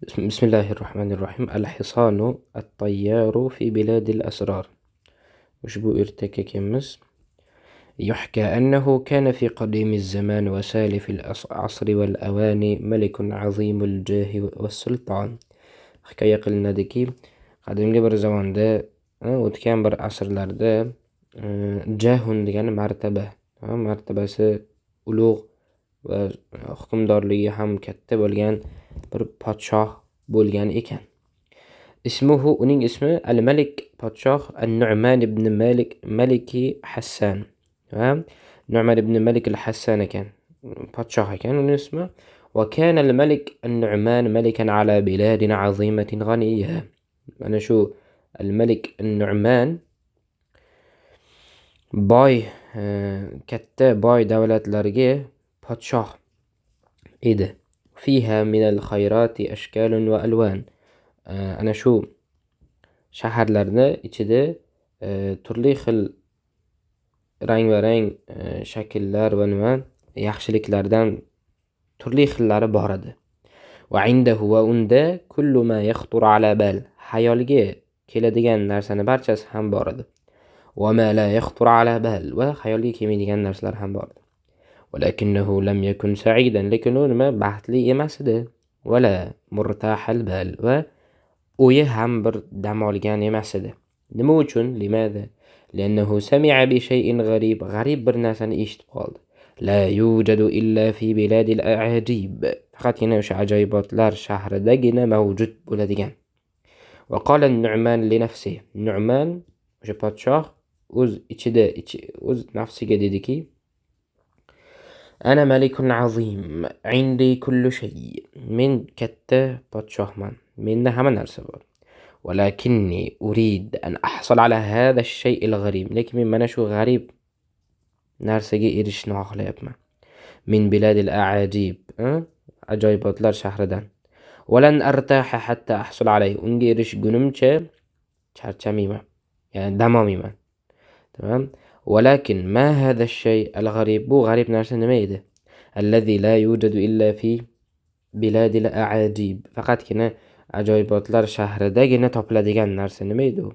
بسم الله الرحمن الرحيم. الحصان الطيار في بلاد الأسرار. وشبو ارتكك يمس. يحكى أنه كان في قديم الزمان وسالف العصر والأوان ملك عظيم الجاه والسلطان. حكاية قلنا دكي قديم بر زمان ده وتكان بر عصر لرده جاه ديگن مرتبه ulug' va hukmdorligi ham katta bo'lgan bir podshoh bo'lgan ekan. Uning ismi Al-Malik podshoh An-Nu'man ibn Maliki Hassan. Va Nu'man ibn Malik al-Hassan ekan. Podshoh ekan uning ismi. وكان الملك النعمان ملكا على بلاد عظيمة غنية. أنا شو الملك النعمان boy katta boy davlatlarga podshoh edi. فيها من الخيرات أشكال وألوان. Ana shu shaharlarni ichida turli xil rang-barang shakllar va yaxshiliklardan turli xillari bor edi. وعنده va unda kullu ma yakhtur ala bal. Xayolga keladigan narsani barchasi ham bor edi. وما لا يخطر على بال va xayolga kelmaydigan narsalar ham bor edi. ولكنه لم يكن سعيدا, lekin u nima baxtli emas edi. ولا مرتاح البال va o'yi ham bir dam olgan emas edi. Nima uchun? Limada? لأنه سمع بشيء غريب. G'arib bir narsani eshitib qoldi. لا يوجد إلا في بلاد الأعاجيب. Faqatgina o'sha ajoyibotlar shahridagina mavjud bo'ladigan. وقال النعمان لنفسه. Nu'man o'sha podshoh o'z nafsiga dediki: أنا ملك عظيم عندي كل شيء. Men katta podshohman. Menda hamma narsa bor. ولكني أريد أن أحصل على هذا الشيء الغريب. Lekin men mana shu g'arib narsaga erishishni xohlayapman. من بلاد الأعاجيب. Ajoyibotlar shahridan. ولن أرتاح حتى أحصل عليه. Unga erishgunimcha charchamayman. Yani dam olmayman. Tamam. ولكن ما هذا الشيء الغريب. Bu g'arib narsa nima edi? الذي لا يوجد إلا في بلاد الأعاجيب. Faqatgina ajoyibotlar shahridagina topiladigan narsa nima edi u?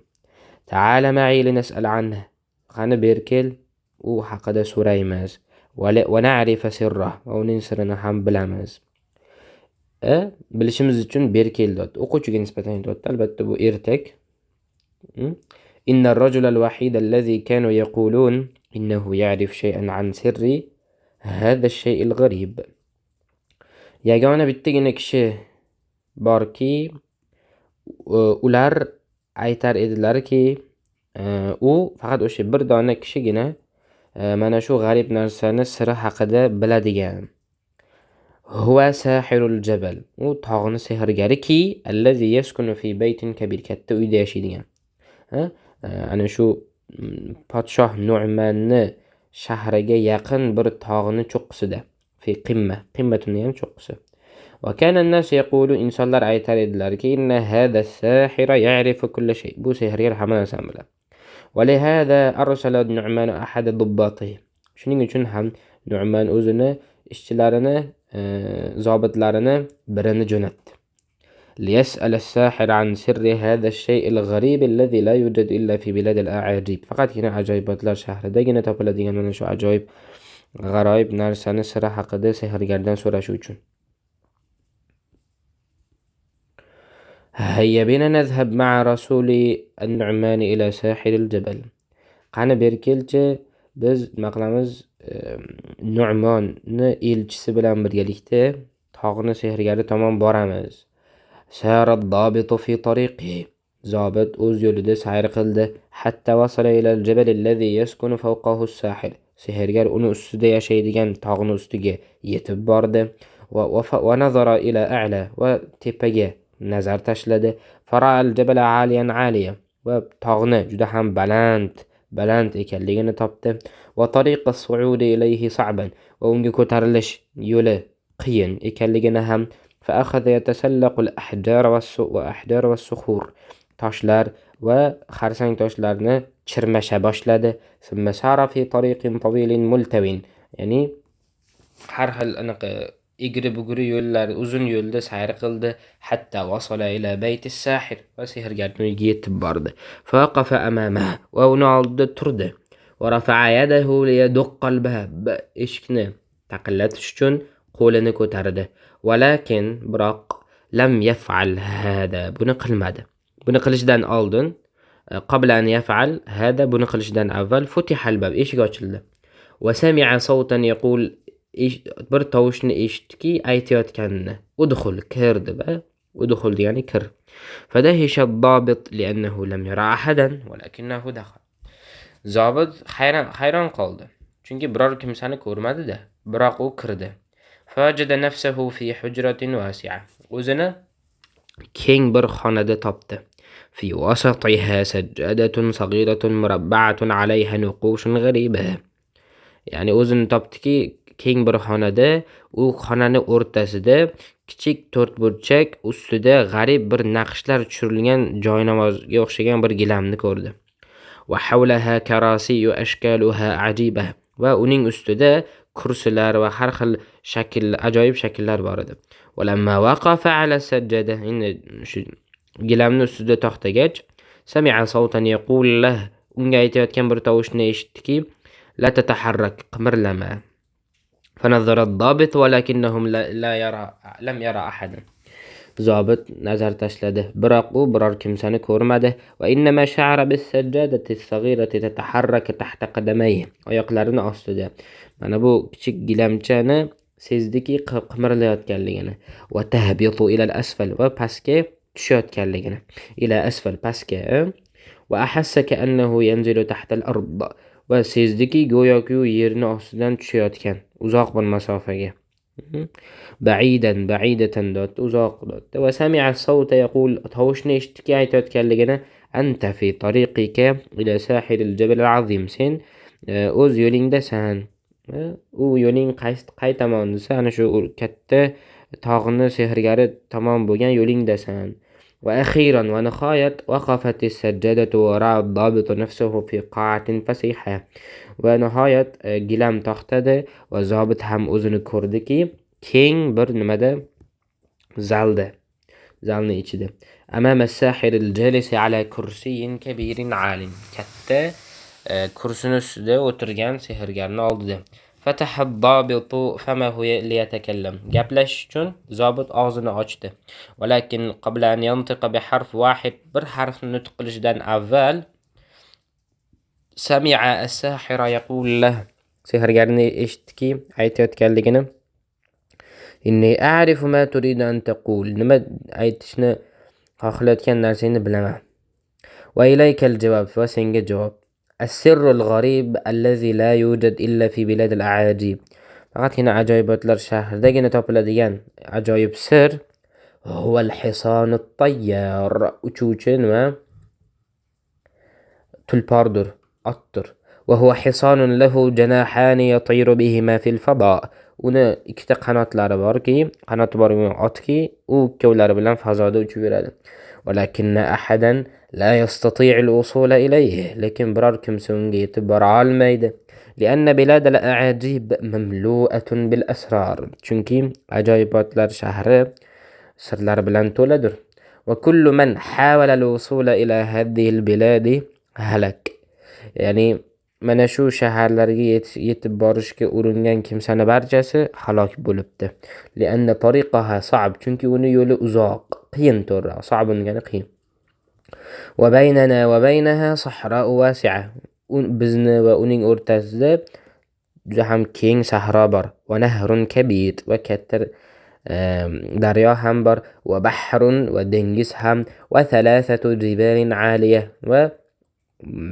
تعال معي لنسأل عنه. Qani berkel u haqida so'raymiz. ونعرف سره. Va uning sirini ham bilamiz. Bilishimiz uchun berkel deyapti. O'quvchiga nisbatan aytyapti. Albatta bu ertak. إن الرجل الوحيد الذي كانوا يقولون إنه يعرف شيئا عن سر هذا الشيء الغريب. Yagona bittagina kishi borki, ular aytar edilarki, u faqat o'sha bir dona kishigina mana shu g'arib narsani siri haqida biladigan. Huwa sahirul jabal. U tog'ni sehrgariki, allazi yaskunu fi baytin kabir. Katta uyda yashaydigan. Ana shu podshoh Nu'manni shahriga yaqin bir tog'ni cho'qqisida. Fi qimmatuni ham cho'qqisi. Va kana an-nas yaqulu, insonlar aytar edilarki, inna hada as-sahira ya'rifu kull shay. Bu sehrgar hamma narsani biladi. Va li hada arsala Nu'man ahad dubbatihi. Shuning uchun ham Nu'man o'zini ishchilarini, zobitlarini birini jo'natdi. ليسأل الساحر عن سر هذا الشيء الغريب الذي لا يوجد إلا في بلاد الأعاجيب. Faqatgina ajoyibotlar shahridagina topiladigan mana shu ajoyib g'aroyib narsani siri haqida sehrgardan so'rash uchun. هيا بنا نذهب مع رسول النعمان إلى ساحل الجبل. Qani berkelchi biz nima qilamiz? Nu'monni elchisi bilan birgalikda tog'ni sehrgari tomon boramiz. سار الضابط في طريقه. ضابط o'z yo'lida sayr qildi. حتى وصل إلى الجبل الذي يسكن فوقه الساحر. Sehrgar uni ustida yashaydigan tog'ni ustiga yetib bordi. ونظر إلى أعلى. Va tepaga nazar tashladi. فرأى الجبل عاليا عاليا. Va tog'ni juda ham baland ekanligini topdi. وطريق الصعود إليه صعبا. Va unga ko'tarilish yo'li qiyin ekanligini ham. فأخذ يتسلق الأحجار والصخور. Toshlar va xarsang toshlarni chirmasha boshladi. ثم سار في طريق طويل ملتوٍ. Ya'ni har xil anaqa egri bugri yo'llar, uzun yo'lda sayr qildi. Hatta vasala ila bayti sahir va sehrgarning uyiga yetib bordi. Faqafa amama va uni oldida turdi. Va rafa'a yadahu liyadqa al-bab. Eshikni taqillatish uchun qo'lini ko'tardi. Walakin biroq lam yaf'al hada. Buni qilmadi. Buni qilishdan oldin qabla an yaf'al hada, buni qilishdan avval futiha al-bab, eshik ochildi. Va sami'a sawtan yaqul, bir tovushni eshitdiki aytayotganini. Udkhul, kir deb. Udkhul degani kir. Fadahisha ad-dabit li'annahu lam yara ahadan walakinahu dakhal. Zobit hayron qoldi. Chunki biror kimsani ko'rmadi-da, biroq u kirdi. Fajada nafsahu fi hujratin wasi'a. O'zini keng bir xonada topdi. في وسطها سجادة صغيرة مربعة عليها نقوش غريبة. Ya'ni o'zini topdiki, keng bir xonada, u xonani o'rtasida kichik to'rtburchak ustida g'arib bir naqshlar tushirilgan joynamozga o'xshagan bir gilamni ko'rdi. Va havlaha karasiyu ashkaluha ajiba. Va uning ustida kursilar va har xil ajoyib shakllar bor edi. Walamma waqafa ala sajjada, shu gilamni ustida to'xtagach, sami'a sawtan yaqul lah, unga aytayotgan bir tovushni eshitdiki, la tataharrak, qimirlama. Fanazara ad-dabit walakinnahum lam yara ahadan. Zobit nazar tashladi, biroq u biror kimsani ko'rmadi. Va innama sha'ara bis-sajjadati as-saghirati tataharraku tahta qadamayhi. Oyoqlarini ostida mana bu kichik gilamchani sezdiki qimirlayotganligini. Va tahbitu ila al-asfal, va pastga tushayotganligini. Ila asfal, pastga. Va ahassa ka'annahu yanzilu tahta al-ard. Va sezdiki go'yoki u yerni ostidan tushayotgan, uzoq bir masofaga. Ba'idatan dot, uzoq dot. Va sami'a sawta yaqul, tovushni eshitdiki aytayotganligini, anta fi tariqika ila sahil al-jabal al-azim. Sen o'z yo'lingdasan. U yo'ling qay tomon desa, ana shu katta tog'ni sehrgari tomon bo'lgan yo'lingdasan. وأخيرا ونهاية وقفت السجادة وراء الضابط نفسه في قاعة فسيحة. ونهاية gilam to'xtadi va zobit ham o'zini ko'rdiki, keng bir nimada zalni ichida. Amama as-sahir al-jalis ala kursiyyin kabirin 'alin. Katta kursini ustida o'tirgan sehrgarning oldida. Fataha ad-dabitu famahu liyatakallam. Gaplashish uchun zobit og'zini ochdi. Walakin qabla an yantiqa bi harf wahid, bir harfni nutq qilishdan avval sami'a as-sahira yaqul lah, sehrgarni eshitdiki aytayotganligini, inni a'rifu ma turidu an taqul. Nima aytishni xohlayotgan narsangni bilaman. Va ilaykal javob, va senga javob. السر الغريب الذي لا يوجد إلا في بلاد الأعاجيب. faqatgina ajoyibotlar shahridagina topiladigan ajoyib sir huwa al-hisan at-tayyar. Uchuvchi nima? Tulpordir, otdir. Va huwa hisanun lahu janahan yatiru bihima fil fada. Uni ikkita qanotlari borki, qanoti bor otki, u ikkovlari bilan fazoda uchib yuradi. Walakinna ahadan la yastati'u al-wusul ilayhi. Lekin biror kimsa unga yetib bora olmaydi. لأن بلاد الأعاجيب مملوءة بالأسرار. Chunki ajoyibotlar shahri sirlar bilan to'ladir. وكل من حاول الوصول إلى هذه البلاد هلك. Ya'ni mana shu shaharlarga yetib borishga uringan kimsani barchasi halok bo'libdi. لأن طريقها صعب. Chunki uni yo'li uzoq, qiyin to'g'ri. صعب degani qiyin. وبيننا وبينها صحراء واسعة. Bizni va uning o'rtasida juda ham keng sahro bor. Va nahrun kabir, va katta daryo ham bor. Va bahrun, va dengiz ham. Va thalathatu jibalin 'aliyah, va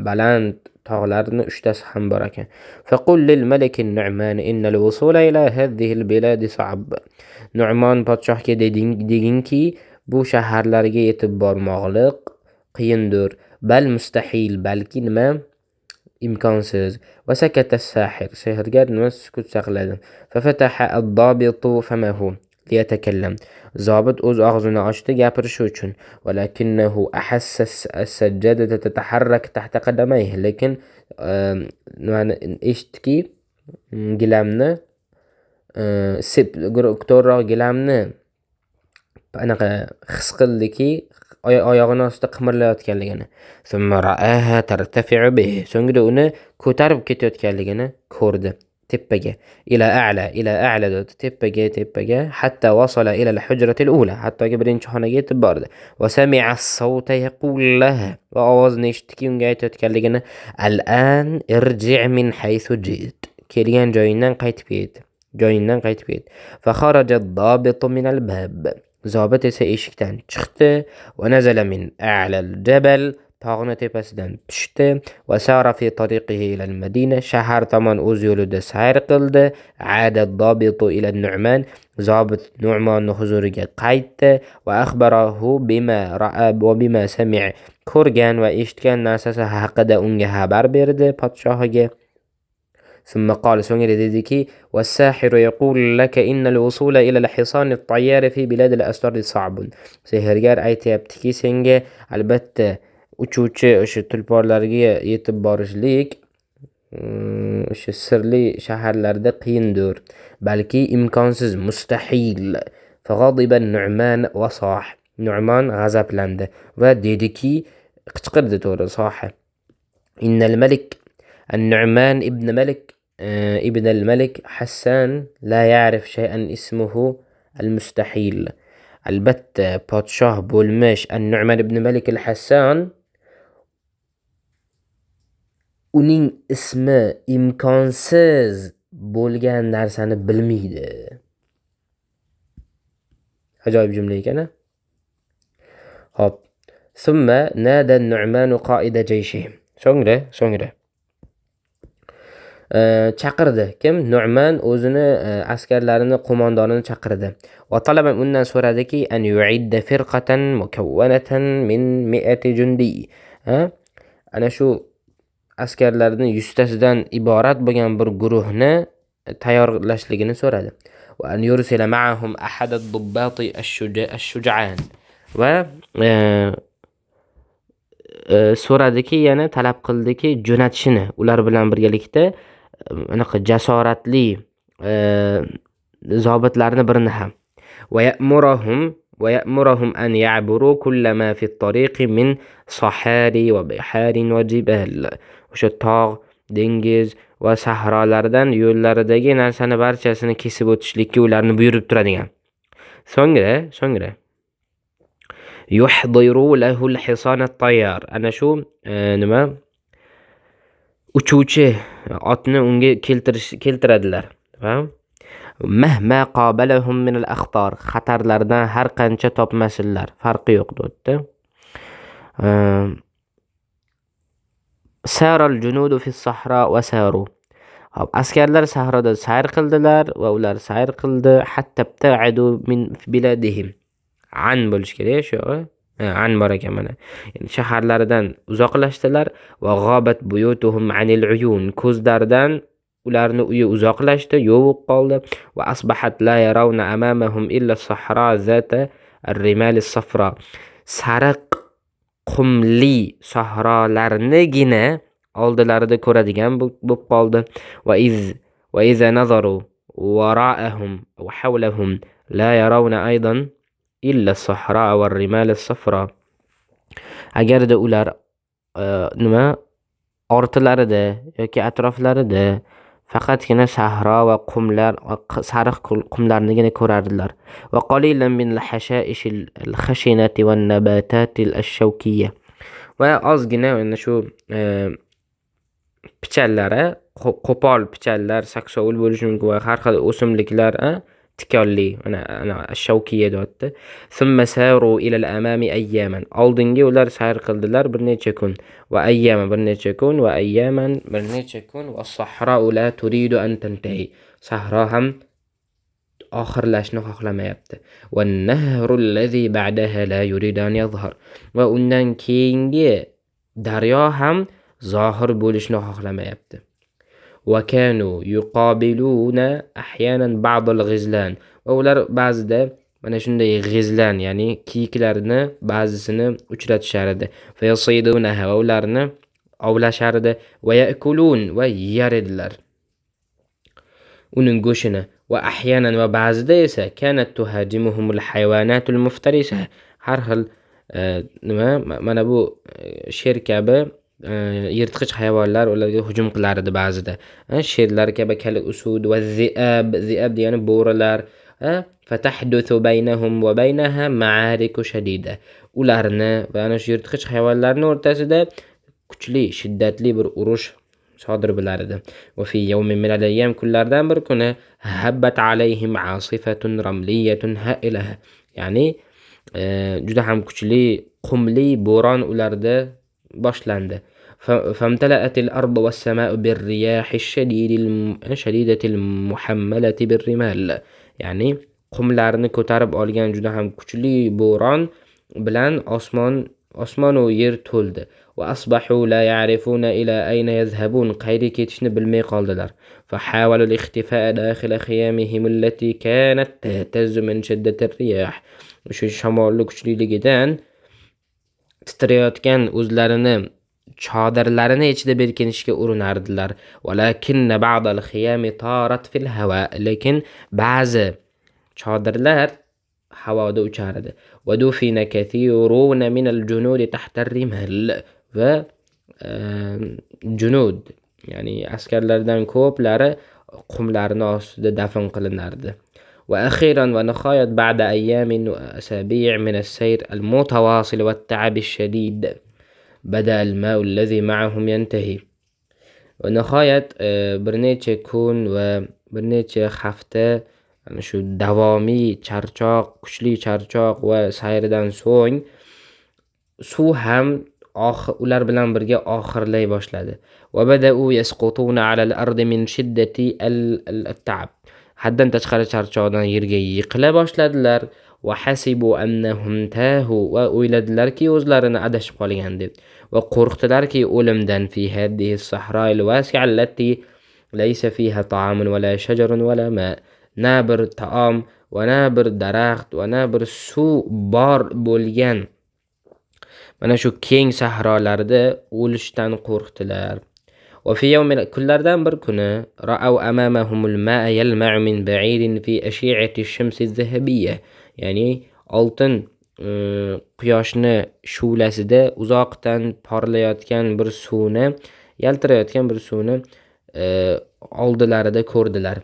baland tog'larni 3tasi ham bor ekan. Faqul lil malik an-Nu'man inna al-wusula ila hadhihi al-bilad sa'b. Nu'man podshohga deginki, bu shaharlarga yetib bormoqlik qiyindir. Bal mustahil, balki nima? imkonsiz. Va sakata as-sahir, sehrgar nima sukut saqladi. Fa fataha ad-dabitu famahu liyatakallam. Zobit o'z og'zini ochdi gapirish uchun. Walakinnahu ahassa as-sajjadata tataharrak tahta qadamayhi. Lekin nimani eshitdiki, gilamni ko'proq gilamni anaqa his qildiki, oyog'ini ostida qimirlayotganligini. Thumma ra'aha tartafi'u bihi. So'ngra uni ko'tarib ketayotganligini ko'rdi. Tepaga. Ila a'la deb tepaga hatta wasala ila al-hujrati al-ula. Hattoki birinchi xonaga yetib bordi. Va sami'a as-sawta yaqul laha. Va ovozni eshitdiki, unga aytayotganligini al-an irji' min haythu ji'it. Kelgan joyingdan qaytib ket. Fa kharaja ad-dabitu min al-bab. Zobit esa eshikdan chiqdi va nazala min a'la al-jabal, tog'ning tepasidan tushdi va sara fi tariqihi ila al-madina, shahar tomon o'z yo'lida sayr qildi. Ada ad-dabitu ila an-Nu'man, zobit Nu'monning huzuriga qaytdi va akhbarahu bima ra'a va bima sami'a, ko'rgan va eshitgan narsasi haqida unga xabar berdi podshohiga. ثم قال so'ngra dediki والساحر يقول لك إن الوصول إلى الحصان الطيار في بلاد الأسرار صعب. Sehrgar aytayaptiki senga albatta uchuvchi o'sha tulporlarga yetib borishlik o'sha sirli shaharlarda qiyindir, balki imkonsiz, mustahil. Fag'adiba Nu'man va sah. Nu'man g'azablandi va dediki, qichqirdi to'g'ri, soha. Innal malik النعمان ابن الملك حسان لا يعرف شيئا اسمه المستحيل. البتة بادشاه bo'lmish النعمان ibn Malik al-Hassan uning ismi imkonsiz bo'lgan narsani bilmaydi. Ajoyib jumla ekan. Hop. ثم نادى النعمان قائد جيشه. So'ngra chaqirdi. Kim? Nu'man o'zini askarlarini, qo'mondonini chaqirdi. Va talaban undan so'radiki, an yu'idda firqatan mukawwanatan min 100 jundi. Ana shu askarlarning 100 tasidan iborat bo'lgan bir guruhni tayyorlashligini so'radi. Va an yursila ma'ahum ahad ad-dubbati ash-shuja'an. Va so'radiki, yana talab qildiki, jo'natishini ular bilan birgalikda anaqa jasoratli zobitlarni birini ham. Va ya'muruhum an ya'buru kullama fi at-tariqi min sahari va biharin va jibal. O'sha tog', dengiz va sahrolardan yo'llaridagi narsani barchasini kesib o'tishlikka ularni buyurib turadigan. So'ngra yuhdiru lahu al-hisan at-tayyar. Ana shu nima? Uchuvchi otni unga keltiradilar. Mahma qabalahum min al-akhtar. Xatarlardan har qancha topmasinlar, farqi yo'q debdi. Sara al-junudu fi as-sahra wa saru. Askarlar sahroda sayr qildilar va ular sayr qildi hatta ta'adu min biladihim. An bo'lish kerak shu. An bor ekan mana. Ya'ni shaharlaridan uzoqlashdilar va g'obat buyutuhum anil uyun. Ko'zlaridan ularni uyi uzoqlashdi, yo'q qoldi. Va asbahat la yarawna amamahum illa as-sahra zata ar-rimal as-safra. Sariq qumli sahrolarnigina oldilarida ko'radigan bo'lib qoldi. Va iza nazaru wara'ahum va hawlahum la yarawna aydan illa as-sahra va ar-rimal as-safra. Agarda ular ortilarida yoki atroflarida faqatgina sahro va qumlar, sariq qumlarnigina ko'rardilar. Va qalilan min al-hasha'ish al-khashinati wan nabatat al-shawkiyya. Va ozgina ana shu pichanlari, qo'pol pichanlar, saksovul bo'lishi mumkin va har xil o'simliklar, tikonli, ana shavkiyya deyapti. Thumma saru ila al-amami ayyaman. Oldinga ular sayr qildilar bir necha kun. Va ayyaman bir necha kun va ayyaman bir necha kun va sahra la turidu an tantahi. Sahro ham oxirlashni xohlamayapti. Va an-nahru allazi ba'daha la yuridu an yadhhar. Va undan keyingi daryo ham zohir bo'lishni xohlamayapti. وكانوا يقابلون أحيانا بعض الغزلان. Va ular ba'zida mana shunday g'izlan, ya'ni kiyiklarni ba'zisini uchratishar edi. Fa yasidunaha, va ularni ovlashar edi. Va yakulun, va yer edilar uning go'shini. وأحيانا وبعض esa كانت تهاجمهم الحيوانات المفترسة. har xil mana bu sher kabi yirtqich hayvonlar ularga hujum qilar edi ba'zida. Sherlar kabi kal usud va ziab degani bo'rilar. فتحدث بينهم وبينها معارك شديدة. ularni va ana shu yirtqich hayvonlarning o'rtasida kuchli, shiddatli bir urush sodir bo'lar edi. وفي يوم من الأيام kunlardan bir kuni habbat alayhim asifatun ramliyatun hailah. Ya'ni juda ham kuchli qumli bo'ron ularda boshlandi. فامتلأت الأرض والسماء بالرياح الشديدة المحملة بالرمال. ya'ni qumlarni ko'tarib olgan juda ham kuchli bo'ron bilan osmon u yer to'ldi. وأصبحوا لا يعرفون إلى أين يذهبون. qayerga ketishni bilmay qoldilar. فحاولوا الاختفاء داخل خيامهم التي كانت تهتز من شدة الرياح. shu shamolli kuchliligidan titrayotgan o'zlarini chodirlarini ichida berkinishga urinardilar. ولكن بعض الخيام طارت في الهواء. lekin ba'zi chodirlar havoda uchar edi. ودفن كثيرون من الجنود تحت الرمال. va junud ya'ni askarlardan ko'plari qumlarning ostida dafn qilinardi. وأخيرا ونهاية بعد أيام وأسابيع من السير المتواصل والتعب الشديد بدأ الماء الذي معهم ينتهي. ونهاية bir necha kun va bir necha hafta ana shu davomiy charchoq, kuchli charchoq va sayrdan so'ng suv ham ular bilan birga oxirlay boshladi. وبدأوا يسقطون على الأرض من شدة التعب. haddan tashqari charchoqdan yerga yiqila boshladilar. وحسبوا أنهم تاهوا. va o'yladilarki o'zlarini adashib qolgan deb. va qo'rqdilarki o'limdan. في هذه الصحراء الواسعة التي ليس فيها طعام ولا شجر ولا ماء. na bir taom va na bir daraxt va na bir suv bor bo'lgan mana shu keng sahrolarda o'lishdan qo'rqdilar. وفي يوم kunlardan bir kuni رأوا أمامهم الماء يلمع من بعيد في أشعة الشمس الذهبية. ya'ni oltin quyoshni shu'lasida uzoqdan porlayotgan bir suvni, yaltirayotgan bir suvni oldilarida ko'rdilar.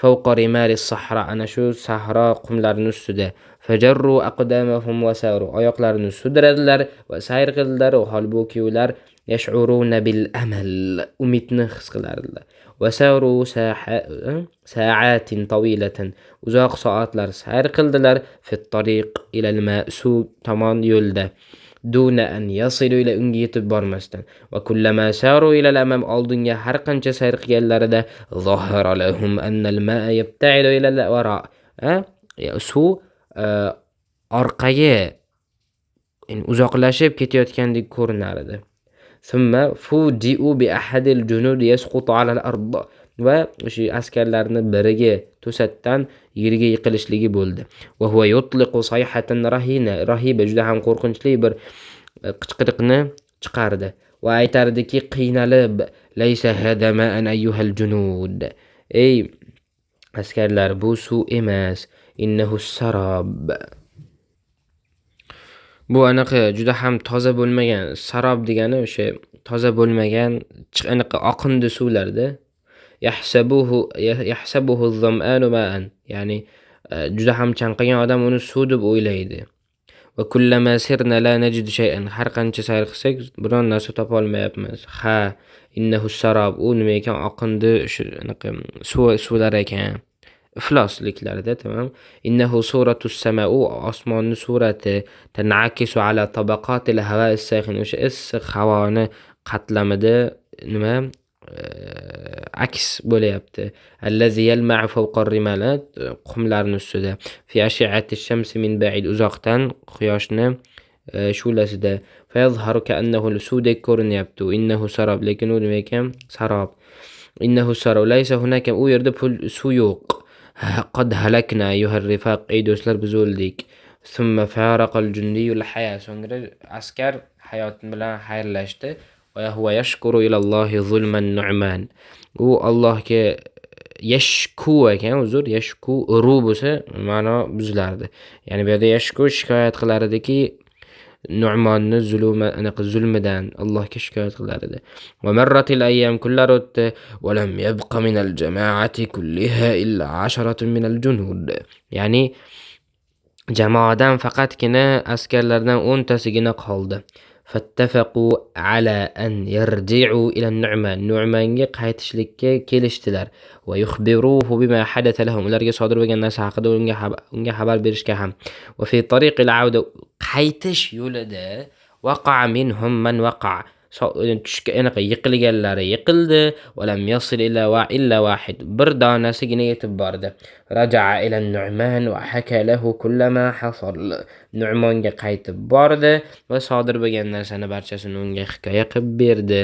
فوق رمال الصحراء. ana shu sahro qumlarining ustida. فجروا أقدامهم وساروا. oyoqlarini sudradilar va sayr qildilar. holbuki ular يشعرون بالأمل. umidni his qilardilar. وساروا ساعات طويلة. uzoq soatlar sayr qildilar. في الطريق إلى الماء. suv tomon yo'lda. دون أن يصلوا إلى unga yetib bormasdan. وكلما ساروا إلى الأمام. oldinga har qancha sayr qilganlarida ظهر لهم أن الماء يبتعد إلى الوراء. suv orqaga uzoqlashib ketayotgandek ko'rinar edi. ثم فوجئوا بأحد الجنود يسقط على الأرض. va o'sha askarlarni biriga to'satdan yerga yiqilishligi bo'ldi. وهو يطلق صيحة رهيبة. juda ham qo'rqinchli bir qichqiriqni chiqardi va aytardiki qiynalib ليس هذا ماء أيها الجنود. ey askarlar, bu suv emas. إنه السراب. bu anaqa juda ham toza bo'lmagan, sarob degani o'sha toza bo'lmagan anaqa oqindi suvlarda. yahsabuhu az-zam'anu ma'an. ya'ni juda ham chanqagan odam uni suv deb o'ylaydi. va kullama sirna la najidu shay'an. har qancha sayr qilsak biron narsa topa olmayapmiz. innahu sarob. u nima ekan? oqindi shu anaqa suvlar ekan. iflosliklarda, tamam. innahu suratus sama'u. osmonni surati. tanakisu ala tabaqatil hava'i saxin. o'sha issiq havoni qatlamida nima aks bo'layapti. allazi yalma'u fawqa ar-rimalat. qumlarning ustida. fi ashi'ati ash-shamsi min ba'id. uzoqdan quyoshni shu'lasida. fayazharu ka'annahu sudek ko'rinyapti. innahu sarob. lekin u nima ekan? Sarob. innahu sarob. laysa hunaka. u yerda suv yo'q. قد هلكنا أيها الرفاق. ey do'stlar, biz o'ldik. ثم فارق الجندي الحياة. so'ngra askar hayot bilan xayrlashdi. وهو يشكر إلى الله ظلم النعمان. u Allohga yashku ekan, uzr, yashku ru bo'lsa ma'no buzilardi. Ya'ni bu yerda yashku shikoyat qilar ediki, Nu'monni zulmidan Allohga shikoyat qilar edi. Va marratil ayyam, kunlar o'tdi, va lam yabqa minal jama'ati kulliha illa 'asharatun minal junud. Ya'ni jamoadan faqatgina askarlardan 10 tasigina qoldi. Fattafaqu ala an yarji'u ila Nu'man. Nu'manga qaytishlikka kelishdilar. Va yukhbiruhu bima hadatha lahum. Ularga sodir bo'lgan narsa haqida unga xabar berishga ham. Va fi tariqil auda, qaytish yo'lida waqa'a minhum man waqa'a. Tushga aniq yiqilganlari yiqildi. Va lam yasil illa wahid. Bir donasigina yetib bordi. Raja'a ila Nu'man va haka lahu kullama hasal. Nu'monga qaytib bordi va sodir bo'lgan narsani barchasini unga hikoya qilib berdi.